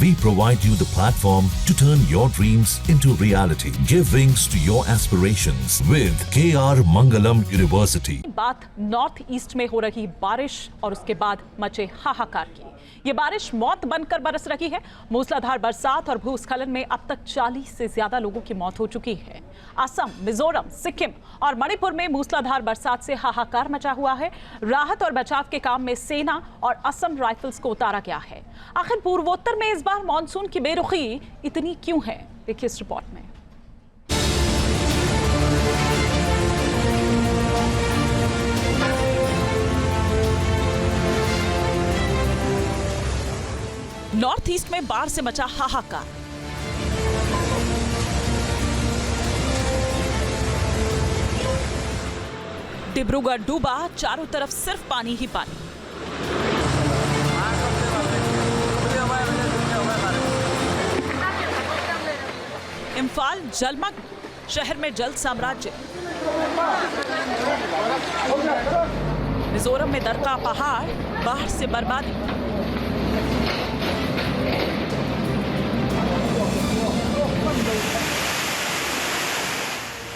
We provide you the platform to turn your dreams into reality. Give wings to your aspirations with KR Mangalam University. बात north east में हो रही बारिश और उसके बाद मचे हाहाकार की। ये बारिश मौत बनकर बरस रही है। मूसलाधार बरसात और भूस्खलन में अब तक 40 से ज्यादा लोगों की मौत हो चुकी है। असम, मिजोरम, सिक्किम और मणिपुर में मूसलाधार बरसात से हाहाकार मचा हुआ है। राहत और बचाव के काम में सेना और असम राइफल्स को उतारा गया है। आखिर पूर्वोत्तर में इस बार मानसून की बेरुखी इतनी क्यों है, देखिए इस रिपोर्ट में। नॉर्थ ईस्ट में बाढ़ से मचा हाहाकार। डिब्रूगढ़ डूबा, चारों तरफ सिर्फ पानी ही पानी। इम्फाल जलमग्न, शहर में जल साम्राज्य। मिजोरम में दरका पहाड़, बाढ़ से बर्बादी।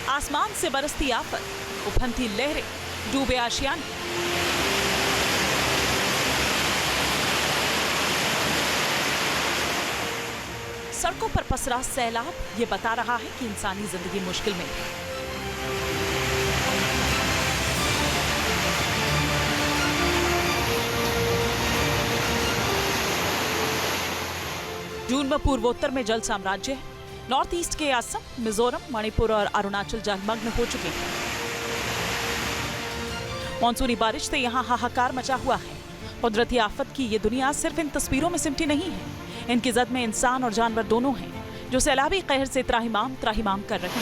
आसमान से बरसती आफत, उफनती लहरें, डूबे आशियाने। सड़कों पर पसरा सैलाब ये बता रहा है कि इंसानी जिंदगी मुश्किल में है। जून में पूर्वोत्तर में जल साम्राज्य है। नॉर्थ ईस्ट के असम, मिजोरम, मणिपुर और अरुणाचल जलमग्न हो चुके हैं। मानसूनी बारिश से यहाँ हाहाकार मचा हुआ है। कुदरती आफत की ये दुनिया सिर्फ इन तस्वीरों में सिमटी नहीं है। इनकी जद में इंसान और जानवर दोनों हैं, जो सैलाबी कहर से त्राहिमाम कर रहे हैं।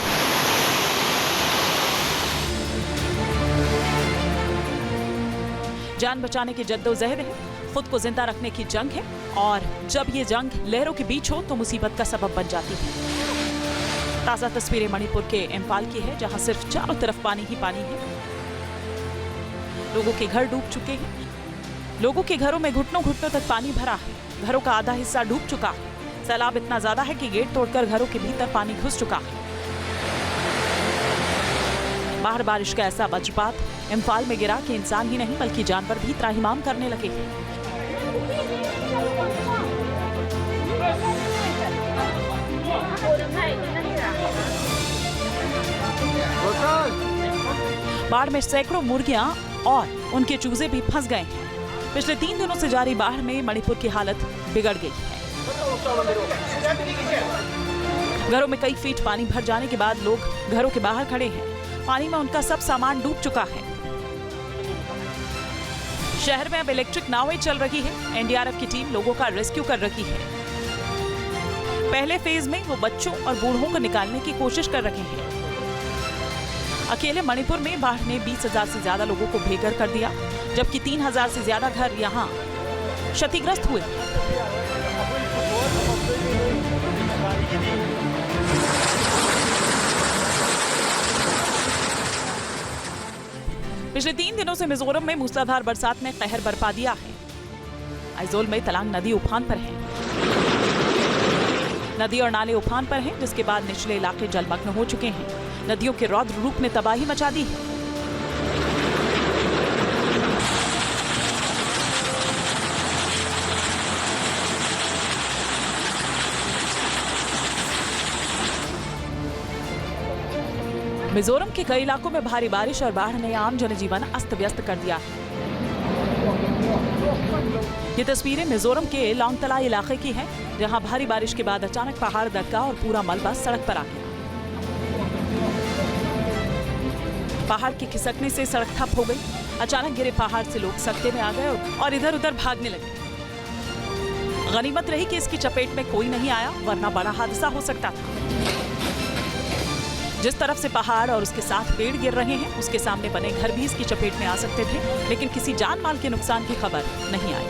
जान बचाने की जद्दोजहद है, खुद को जिंदा रखने की जंग है, और जब ये जंग लहरों के बीच हो तो मुसीबत का सबब बन जाती है। ताजा तस्वीरें मणिपुर के इम्फाल की है, जहां सिर्फ चारों तरफ पानी ही पानी है। लोगों के घर डूब चुके हैं। लोगों के घरों में घुटनों तक पानी भरा है। घरों का आधा हिस्सा डूब चुका है। सैलाब इतना ज्यादा है कि गेट तोड़कर घरों के भीतर पानी घुस चुका है। बाहर बारिश का ऐसा वज्रपात इम्फाल में गिरा कि इंसान ही नहीं बल्कि जानवर भी त्राहिमाम करने लगे। बाढ़ में सैकड़ों मुर्गियां और उनके चूजे भी फंस गए हैं। पिछले 3 दिनों से जारी बाढ़ में मणिपुर की हालत बिगड़ गई है। घरों में कई फीट पानी भर जाने के बाद लोग घरों के बाहर खड़े हैं। पानी में उनका सब सामान डूब चुका है। शहर में अब इलेक्ट्रिक नावें चल रही है। एनडीआरएफ की टीम लोगों का रेस्क्यू कर रही है। पहले फेज में वो बच्चों और बूढ़ों को निकालने की कोशिश कर रहे हैं। अकेले मणिपुर में बाढ़ ने 20,000 से ज्यादा लोगों को बेघर कर दिया, जबकि 3,000 से ज्यादा घर यहां क्षतिग्रस्त हुए। पिछले 3 दिनों से मिजोरम में मूसलाधार बरसात ने कहर बरपा दिया है। आइजोल में तलांग नदी उफान पर है। नदी और नाले उफान पर हैं, जिसके बाद निचले इलाके जलमग्न हो चुके हैं। नदियों के रौद्र रूप ने तबाही मचा दी है। मिजोरम के कई इलाकों में भारी बारिश और बाढ़ ने आम जनजीवन अस्त व्यस्त कर दिया है। ये तस्वीरें मिजोरम के लौंगतला इलाके की हैं, जहां भारी बारिश के बाद अचानक पहाड़ दरका और पूरा मलबा सड़क पर आ गया। पहाड़ के खिसकने से सड़क ठप हो गई। अचानक गिरे पहाड़ से लोग सकते में आ गए और इधर उधर भागने लगे। गनीमत रही कि इसकी चपेट में कोई नहीं आया, वरना बड़ा हादसा हो सकता था। जिस तरफ से पहाड़ और उसके साथ पेड़ गिर रहे हैं, उसके सामने बने घर भी इसकी चपेट में आ सकते थे, लेकिन किसी जान माल के नुकसान की खबर नहीं आई।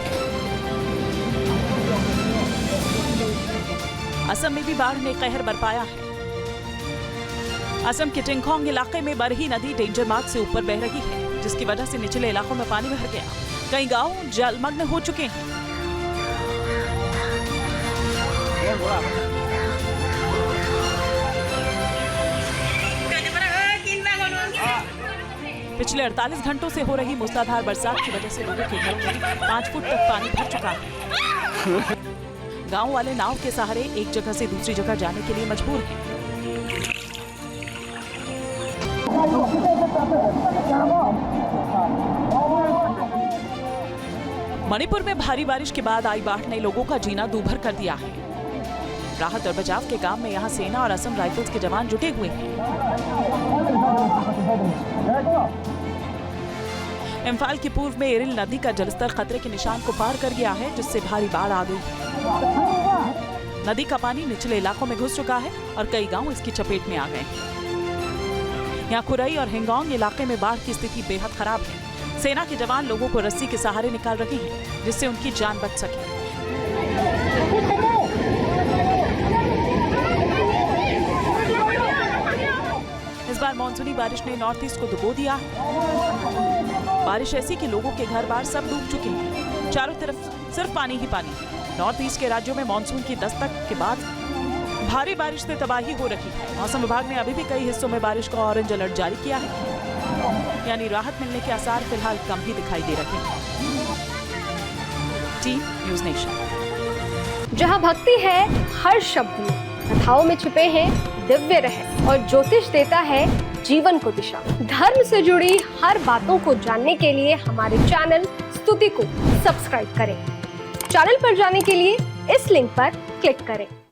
असम में भी बाढ़ ने कहर बरपाया है। असम के टिंगखोंग इलाके में बरही नदी डेंजर मार्क से ऊपर बह रही है, जिसकी वजह से निचले इलाकों में पानी भर गया। कई गांव जलमग्न हो चुके हैं। पिछले 48 घंटों से हो रही मूसलाधार बरसात की वजह से लोगों के घरों में 5 फुट तक पानी भर चुका है। गांव वाले नाव के सहारे एक जगह से दूसरी जगह जाने के लिए मजबूर हैं। मणिपुर में भारी बारिश के बाद आई बाढ़ ने लोगों का जीना दूभर कर दिया है। राहत और बचाव के काम में यहां सेना और असम राइफल्स के जवान जुटे हुए हैं। इम्फाल के पूर्व में एरिल नदी का जलस्तर खतरे के निशान को पार कर गया है, जिससे भारी बाढ़ आ गई। नदी का पानी निचले इलाकों में घुस चुका है और कई गांव इसकी चपेट में आ गए हैं। यहाँ खुरई और हिंगोंग इलाके में बाढ़ की स्थिति बेहद खराब है। सेना के जवान लोगों को रस्सी के सहारे निकाल रहे हैं, जिससे उनकी जान बच सके। इस बार मानसूनी बारिश ने नॉर्थ ईस्ट को डुबो दिया। बारिश ऐसी कि लोगों के घर बार सब डूब चुके हैं। चारों तरफ सिर्फ पानी ही पानी। नॉर्थ ईस्ट के राज्यों में मानसून की दस्तक के बाद भारी बारिश से तबाही हो रही है। मौसम विभाग ने अभी भी कई हिस्सों में बारिश का ऑरेंज अलर्ट जारी किया है, यानी राहत मिलने के आसार फिलहाल कम ही दिखाई दे रहे हैं। Team news nation. जहां भक्ति है हर शब्द में, कथाओं में छुपे हैं दिव्य रहस्य और ज्योतिष देता है जीवन को दिशा। धर्म से जुड़ी हर बातों को जानने के लिए हमारे चैनल स्तुति को सब्सक्राइब करें। चैनल पर जाने के लिए इस लिंक पर क्लिक करें।